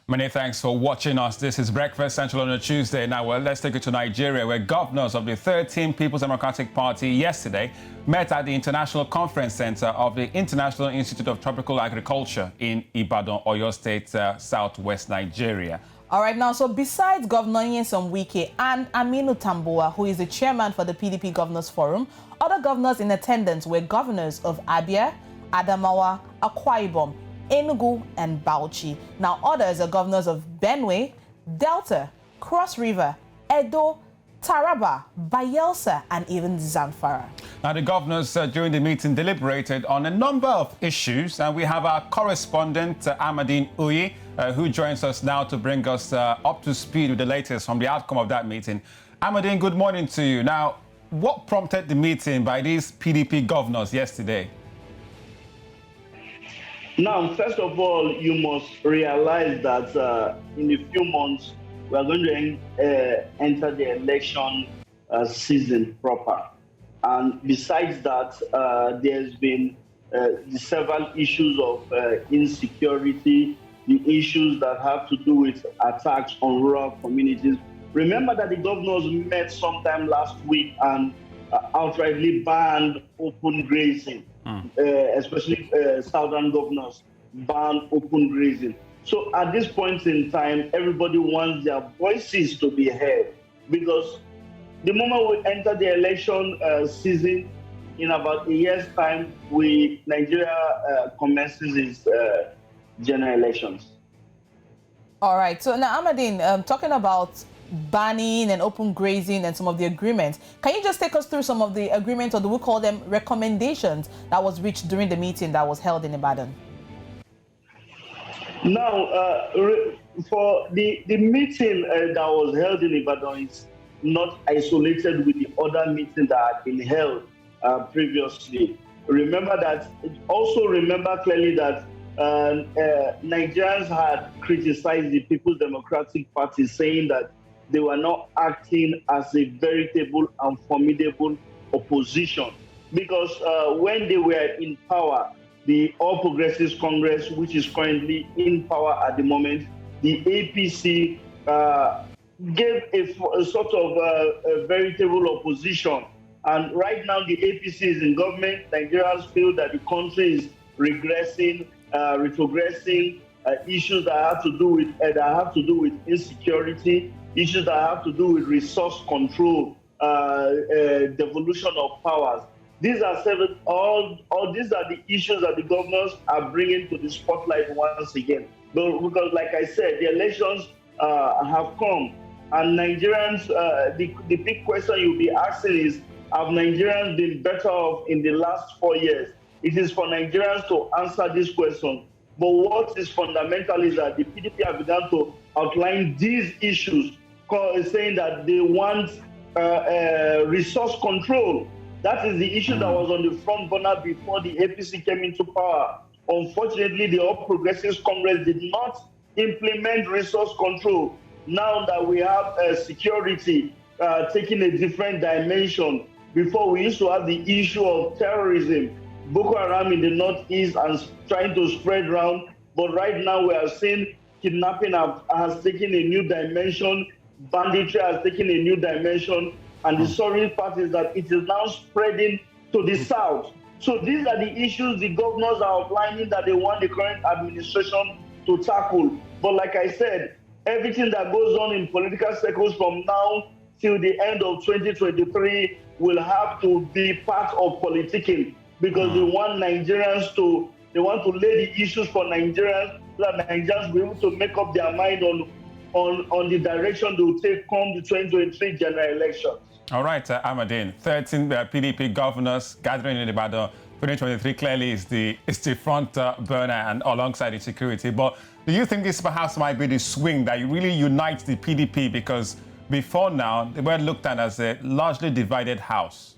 Many thanks for watching us. This is Breakfast Central on a Tuesday. Now, let's take it to Nigeria, where governors of the 13th People's Democratic Party yesterday met at the International Conference Center of the International Institute of Tropical Agriculture in Ibadan, Oyo State, southwest Nigeria. All right, now, so besides Governor Nyesom Wike and Aminu Tambuwa, who is the chairman for the PDP Governors Forum, other governors in attendance were governors of Abia, Adamawa, Akwa Ibom, Enugu and Bauchi. Now, others are governors of Benue, Delta, Cross River, Edo, Taraba, Bayelsa, and even Zamfara. Now, the governors during the meeting deliberated on a number of issues, and we have our correspondent, Amadine Uyi, who joins us now to bring us up to speed with the latest from the outcome of that meeting. Amadine, good morning to you. Now, what prompted the meeting by these PDP governors yesterday? Now, first of all, you must realize that in a few months, we are going to enter the election season proper. And besides that, there's been the several issues of insecurity, the issues that have to do with attacks on rural communities. Remember that the governors met sometime last week and outrightly banned open grazing. Especially southern governors ban open grazing. So at this point in time, everybody wants their voices to be heard, because the moment we enter the election season, in about a year's time, Nigeria commences its general elections. All right, so now Amadine, talking about banning and open grazing and some of the agreements. Can you just take us through some of the agreements, or do we call them recommendations, that was reached during the meeting that was held in Ibadan? Now, for the meeting that was held in Ibadan is not isolated with the other meetings that had been held previously. Remember clearly that Nigerians had criticized the People's Democratic Party, saying that they were not acting as a veritable and formidable opposition, because when they were in power, the All Progressives Congress, which is currently in power at the moment, the APC gave a sort of a veritable opposition. And right now the APC is in government. Nigerians feel that the country is regressing, retrogressing, issues that have to do with insecurity, issues that have to do with resource control, devolution of powers. These are all these are the issues that the governors are bringing to the spotlight once again. Because, like I said, the elections have come, and Nigerians, the big question you'll be asking is, have Nigerians been better off in the last 4 years? It is for Nigerians to answer this question. But what is fundamental is that the PDP have begun to outline these issues, saying that they want resource control. That is the issue that was on the front burner before the APC came into power. Unfortunately, the All Progressives Congress did not implement resource control. Now that we have security taking a different dimension, before we used to have the issue of terrorism, Boko Haram in the northeast and trying to spread around. But right now we are seeing kidnapping has taken a new dimension, banditry has taken a new dimension, and the sorry part is that it is now spreading to the south. So these are the issues the governors are outlining that they want the current administration to tackle. But like I said, everything that goes on in political circles from now till the end of 2023 will have to be part of politicking, because they want Nigerians to lay the issues for Nigerians, so that Nigerians will be able to make up their mind on the direction they will take come the 2023 general elections. All right, Amadine, 13 PDP governors gathering in Ibadan 2023 clearly is the front burner, and alongside insecurity. But do you think this perhaps might be the swing that really unites the PDP? Because before now, they were looked at as a largely divided house.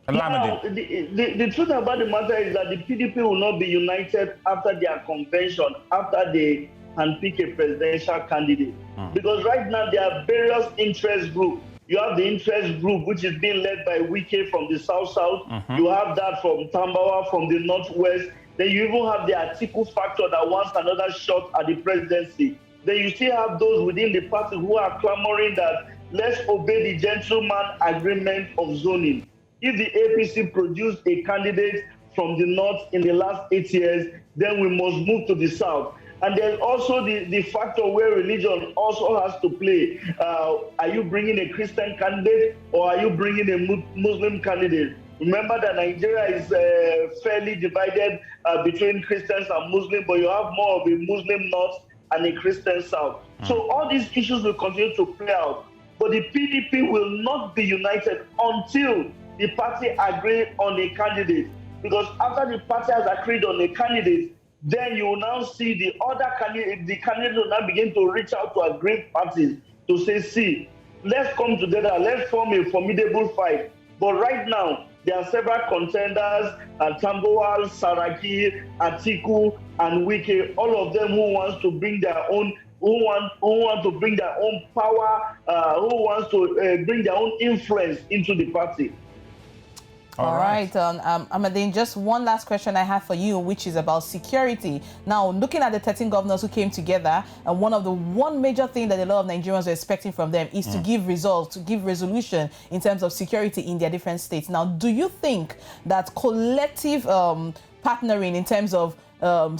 Now, the truth about the matter is that the PDP will not be united after their convention, after they handpick a presidential candidate. Because right now there are various interest groups. You have the interest group, which is being led by Wike from the south-south. You have that from Tambawa from the northwest. Then you even have the Atiku factor that wants another shot at the presidency. Then you still have those within the party who are clamoring that let's obey the gentleman agreement of zoning. If the APC produced a candidate from the north in the last 8 years, then we must move to the south. And there's also the factor where religion also has to play. Are you bringing a Christian candidate or are you bringing a Muslim candidate? Remember that Nigeria is fairly divided between Christians and Muslims, but you have more of a Muslim north and a Christian south. So all these issues will continue to play out. But the PDP will not be united until the party agree on a candidate. Because after the party has agreed on a candidate, then you will now see the other candidate, the candidate will now begin to reach out to aggrieved parties to say, see, let's come together, let's form a formidable fight. But right now, there are several contenders, Tambowal, Saraki, Atiku, and Wike, all of them who wants to bring their own, who want to bring their own power, who wants to bring their own influence into the party. All right. Amadine, just one last question I have for you, which is about security. Now, looking at the 13 governors who came together, and one major thing that a lot of Nigerians are expecting from them is to give results, to give resolution in terms of security in their different states. Now, do you think that collective partnering in terms of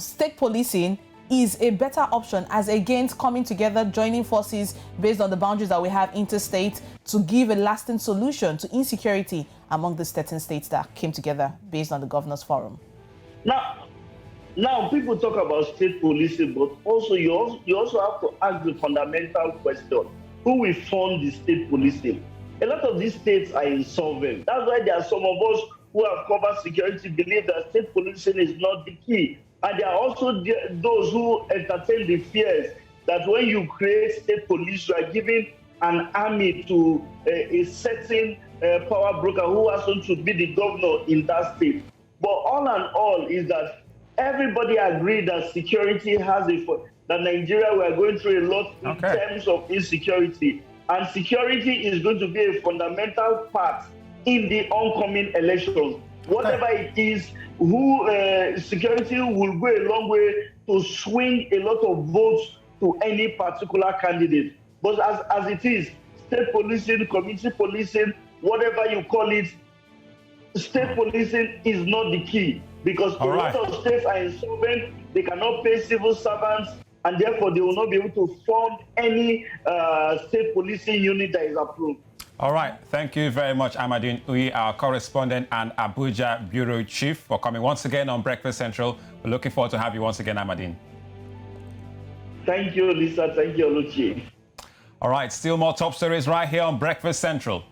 state policing is a better option as against coming together, joining forces based on the boundaries that we have interstate to give a lasting solution to insecurity among the 13 states that came together based on the Governors Forum? Now people talk about state policing, but also you also have to ask the fundamental question: who will fund the state policing? A lot of these states are insolvent. That's why there are some of us who have covered security believe that state policing is not the key. And there are also those who entertain the fears that when you create state police, you are giving an army to a certain power broker who happens to be the governor in that state. But all and all is that everybody agreed that security that Nigeria, we are going through a lot in terms of insecurity. And security is going to be a fundamental part in the oncoming elections. Whatever it is, security will go a long way to swing a lot of votes to any particular candidate. But as it is, state policing, community policing, whatever you call it, state policing is not the key, because a lot of states are insolvent, they cannot pay civil servants, and therefore they will not be able to fund any state policing unit that is approved. All right. Thank you very much, Amadine Uyi, our correspondent and Abuja Bureau Chief, for coming once again on Breakfast Central. We're looking forward to have you once again, Amadine. Thank you, Lisa. Thank you, Oluchi. All right. Still more top stories right here on Breakfast Central.